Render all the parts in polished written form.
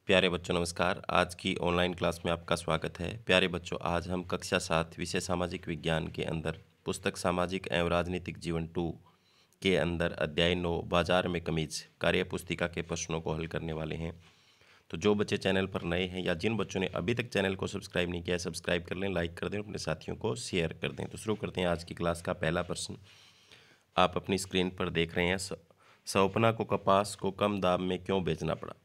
प्यारे बच्चों नमस्कार। आज की ऑनलाइन क्लास में आपका स्वागत है। प्यारे बच्चों, आज हम कक्षा 7 विषय सामाजिक विज्ञान के अंदर पुस्तक सामाजिक एवं राजनीतिक जीवन 2 के अंदर अध्याय 9 बाजार में कमीज कार्य पुस्तिका के प्रश्नों को हल करने वाले हैं। तो जो बच्चे चैनल पर नए हैं या जिन बच्चों ने अभी तक चैनल को सब्सक्राइब नहीं किया है, सब्सक्राइब कर लें, लाइक कर दें, अपने साथियों को शेयर कर दें। तो शुरू करते हैं आज की क्लास का पहला प्रश्न। आप अपनी स्क्रीन पर देख रहे हैं। स्वप्ना को कपास को कम दाम में क्यों बेचना पड़ा?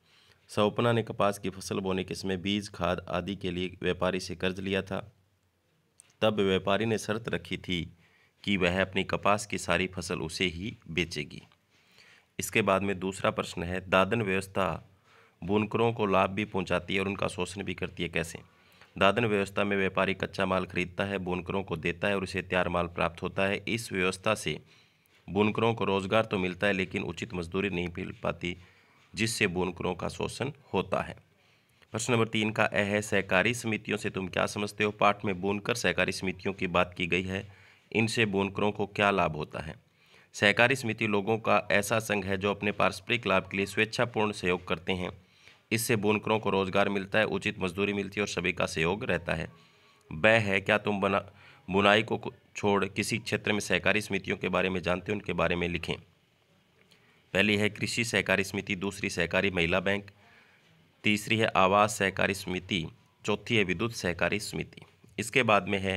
स्वप्ना ने कपास की फसल बोने के समय बीज, खाद आदि के लिए व्यापारी से कर्ज लिया था। तब व्यापारी ने शर्त रखी थी कि वह अपनी कपास की सारी फसल उसे ही बेचेगी। इसके बाद में दूसरा प्रश्न है, दादन व्यवस्था बुनकरों को लाभ भी पहुंचाती है और उनका शोषण भी करती है, कैसे? दादन व्यवस्था में व्यापारी कच्चा माल खरीदता है, बुनकरों को देता है और उसे तैयार माल प्राप्त होता है। इस व्यवस्था से बुनकरों को रोजगार तो मिलता है लेकिन उचित मजदूरी नहीं मिल पाती, जिससे बुनकरों का शोषण होता है। प्रश्न नंबर 3 का अ है, सहकारी समितियों से तुम क्या समझते हो? पाठ में बुनकर सहकारी समितियों की बात की गई है। इनसे बुनकरों को क्या लाभ होता है? सहकारी समिति लोगों का ऐसा संघ है जो अपने पारस्परिक लाभ के लिए स्वेच्छापूर्ण सहयोग करते हैं। इससे बुनकरों को रोजगार मिलता है, उचित मजदूरी मिलती है और सभी का सहयोग रहता है। ब है, क्या तुम बुनाई को छोड़ किसी क्षेत्र में सहकारी समितियों के बारे में जानते हो? उनके बारे में लिखें। पहली है कृषि सहकारी समिति, दूसरी सहकारी महिला बैंक, तीसरी है आवास सहकारी समिति, चौथी है विद्युत सहकारी समिति। इसके बाद में है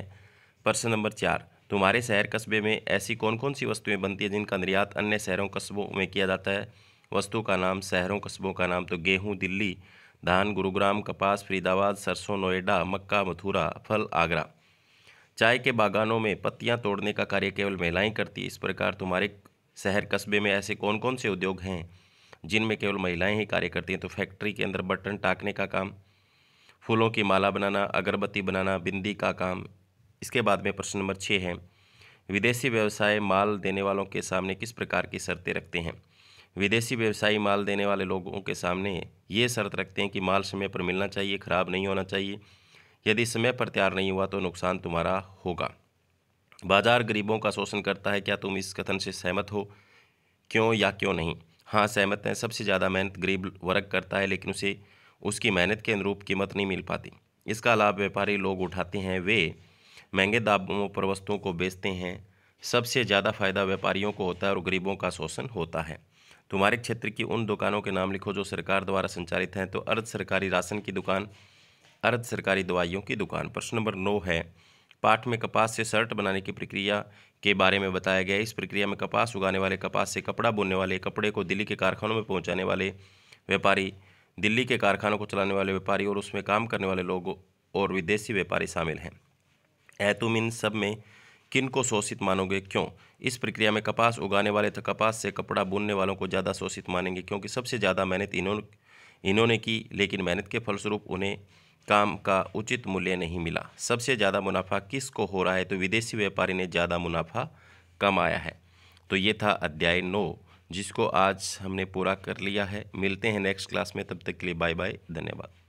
प्रश्न नंबर 4, तुम्हारे शहर कस्बे में ऐसी कौन कौन सी वस्तुएं बनती हैं जिनका निर्यात अन्य शहरों कस्बों में किया जाता है? वस्तु का नाम, शहरों कस्बों का नाम तो गेहूं दिल्ली, धान गुरुग्राम, कपास फरीदाबाद, सरसों नोएडा, मक्का मथुरा, फल आगरा। चाय के बागानों में पत्तियां तोड़ने का कार्य केवल महिलाएं करती हैं। इस प्रकार तुम्हारे शहर कस्बे में ऐसे कौन कौन से उद्योग हैं जिनमें केवल महिलाएं ही कार्य करती हैं? तो फैक्ट्री के अंदर बटन टाकने का काम, फूलों की माला बनाना, अगरबत्ती बनाना, बिंदी का काम। इसके बाद में प्रश्न नंबर 6 है, विदेशी व्यवसाय माल देने वालों के सामने किस प्रकार की शर्तें रखते हैं? विदेशी व्यवसायी माल देने वाले लोगों के सामने ये शर्त रखते हैं कि माल समय पर मिलना चाहिए, खराब नहीं होना चाहिए। यदि समय पर तैयार नहीं हुआ तो नुकसान तुम्हारा होगा। बाजार गरीबों का शोषण करता है, क्या तुम इस कथन से सहमत हो? क्यों या क्यों नहीं? हाँ, सहमत हैं। सबसे ज़्यादा मेहनत गरीब वर्ग करता है लेकिन उसे उसकी मेहनत के अनुरूप कीमत नहीं मिल पाती। इसका लाभ व्यापारी लोग उठाते हैं, वे महंगे दामों पर वस्तुओं को बेचते हैं। सबसे ज़्यादा फायदा व्यापारियों को होता है और गरीबों का शोषण होता है। तुम्हारे क्षेत्र की उन दुकानों के नाम लिखो जो सरकार द्वारा संचालित हैं। तो अर्ध सरकारी राशन की दुकान, अर्ध सरकारी दवाइयों की दुकान। प्रश्न नंबर 9 है, पाठ में कपास से शर्ट बनाने की प्रक्रिया के बारे में बताया गया है। इस प्रक्रिया में कपास उगाने वाले, कपास से कपड़ा बुनने वाले, कपड़े को दिल्ली के कारखानों में पहुंचाने वाले व्यापारी, दिल्ली के कारखानों को चलाने वाले व्यापारी और उसमें काम करने वाले लोग और विदेशी व्यापारी शामिल हैं। तुम इन सब में किन को शोषित मानोगे? क्यों? इस प्रक्रिया में कपास उगाने वाले तो कपास से कपड़ा बुनने वालों को ज़्यादा शोषित मानेंगे क्योंकि सबसे ज़्यादा मेहनत इन्होंने की, लेकिन मेहनत के फलस्वरूप उन्हें काम का उचित मूल्य नहीं मिला। सबसे ज़्यादा मुनाफा किस को हो रहा है? तो विदेशी व्यापारी ने ज़्यादा मुनाफा कमाया है। तो ये था अध्याय 9 जिसको आज हमने पूरा कर लिया है। मिलते हैं नेक्स्ट क्लास में, तब तक के लिए बाय बाय, धन्यवाद।